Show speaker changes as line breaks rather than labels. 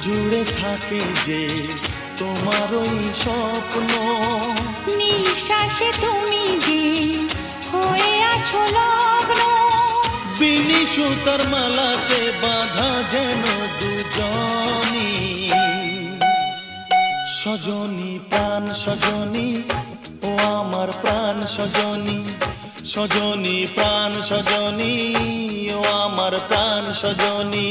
জুড়ে থাকে যে তোমার ওই স্বপ্ন,
নিঃশ্বাসে তুমি যে হয়ে আছো লগ্ন,
বিনি সুতার মালাতে বাঁধা যেন দুজনি। সজনী প্রাণ সজনী, ও আমার প্রাণ সজনী, সজনী প্রাণ সজনী, ও আমার প্রাণ সজনী।